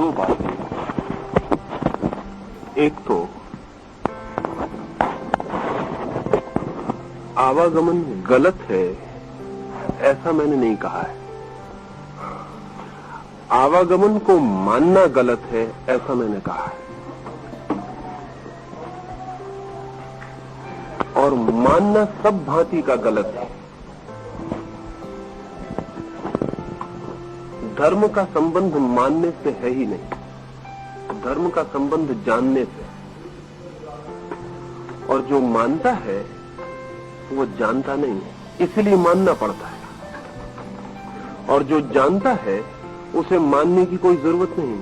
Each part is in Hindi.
दो बातें। एक तो आवागमन गलत है ऐसा मैंने नहीं कहा है, आवागमन को मानना गलत है ऐसा मैंने कहा है, और मानना सब भांति का गलत है। धर्म का संबंध मानने से है ही नहीं, धर्म का संबंध जानने से, और जो मानता है वो जानता नहीं है, इसलिए मानना पड़ता है, और जो जानता है उसे मानने की कोई जरूरत नहीं,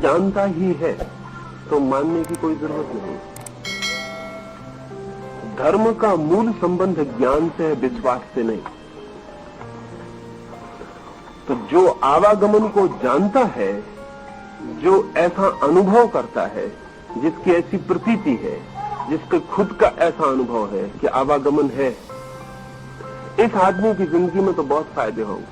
जानता ही है तो मानने की कोई जरूरत नहीं। धर्म का मूल संबंध ज्ञान से है, विश्वास से नहीं। तो जो आवागमन को जानता है, जो ऐसा अनुभव करता है, जिसकी ऐसी प्रतीति है, जिसके खुद का ऐसा अनुभव है कि आवागमन है, इस आदमी की जिंदगी में तो बहुत फायदे होंगे।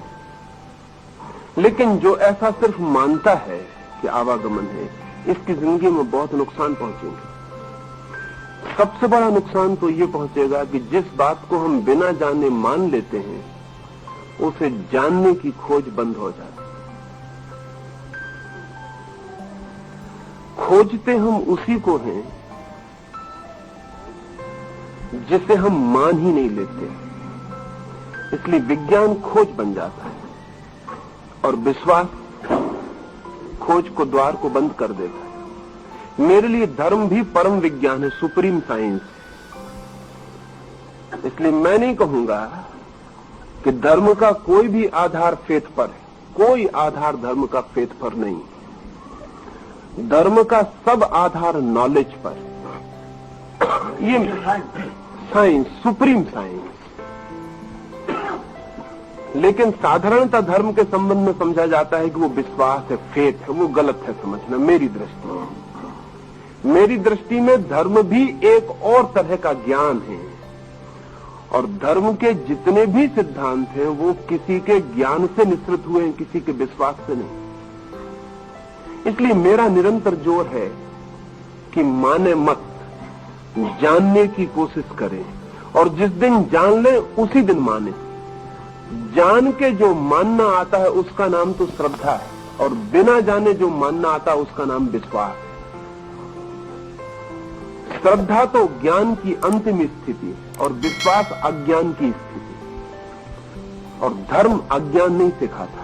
लेकिन जो ऐसा सिर्फ मानता है कि आवागमन है, इसकी जिंदगी में बहुत नुकसान पहुंचेंगे। सबसे बड़ा नुकसान तो ये पहुंचेगा कि जिस बात को हम बिना जाने मान लेते हैं, उसे जानने की खोज बंद हो जाती। खोजते हम उसी को हैं जिसे हम मान ही नहीं लेते, इसलिए विज्ञान खोज बन जाता है और विश्वास खोज को, द्वार को बंद कर देता है। मेरे लिए धर्म भी परम विज्ञान है, सुप्रीम साइंस। इसलिए मैं नहीं कहूंगा कि धर्म का कोई भी आधार फेथ पर है, कोई आधार धर्म का फेथ पर नहीं। धर्म का सब आधार नॉलेज पर है। ये साइंस, सुप्रीम साइंस। लेकिन साधारणतः धर्म के संबंध में समझा जाता है कि वो विश्वास है, फेथ है। वो गलत है समझना मेरी दृष्टि में। मेरी दृष्टि में धर्म भी एक और तरह का ज्ञान है, और धर्म के जितने भी सिद्धांत हैं वो किसी के ज्ञान से निश्चित हुए हैं, किसी के विश्वास से नहीं। इसलिए मेरा निरंतर जोर है कि माने मत, जानने की कोशिश करें, और जिस दिन जान लें उसी दिन माने। जान के जो मानना आता है उसका नाम तो श्रद्धा है, और बिना जाने जो मानना आता है उसका नाम विश्वास है। श्रद्धा तो ज्ञान की अंतिम स्थिति है, और विश्वास अज्ञान की स्थिति, और धर्म अज्ञान नहीं सिखाता।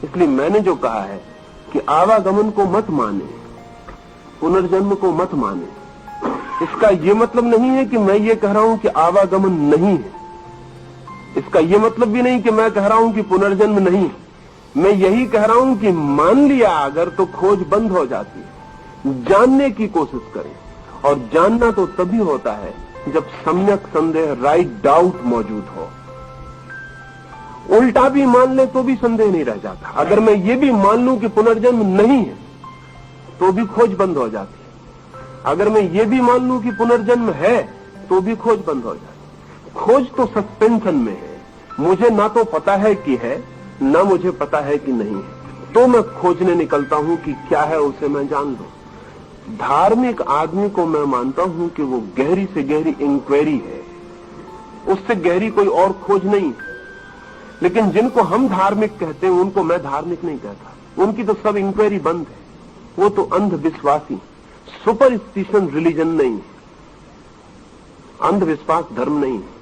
इसलिए मैंने जो कहा है कि आवागमन को मत माने, पुनर्जन्म को मत माने, इसका ये मतलब नहीं है कि मैं ये कह रहा हूं कि आवागमन नहीं है। इसका ये मतलब भी नहीं कि मैं कह रहा हूं कि पुनर्जन्म नहीं। मैं यही कह रहा हूं कि मान लिया अगर तो खोज बंद हो जाती है। जानने की कोशिश करें, और जानना तो तभी होता है जब सम्यक संदेह, राइट डाउट मौजूद हो। उल्टा भी मान ले तो भी संदेह नहीं रह जाता। अगर मैं ये भी मान लूं कि पुनर्जन्म नहीं है तो भी खोज बंद हो जाती है। अगर मैं ये भी मान लूं कि पुनर्जन्म है तो भी खोज बंद हो जाती है। खोज तो सस्पेंशन में है। मुझे ना तो पता है कि है, ना मुझे पता है कि नहीं है, तो मैं खोजने निकलता हूं कि क्या है उसे मैं जान लूं। धार्मिक आदमी को मैं मानता हूं कि वो गहरी से गहरी इंक्वायरी है, उससे गहरी कोई और खोज नहीं। लेकिन जिनको हम धार्मिक कहते हैं उनको मैं धार्मिक नहीं कहता। उनकी तो सब इंक्वायरी बंद है। वो तो अंधविश्वासी, सुपरस्टिशन रिलीजन नहीं है। अंधविश्वास धर्म नहीं है।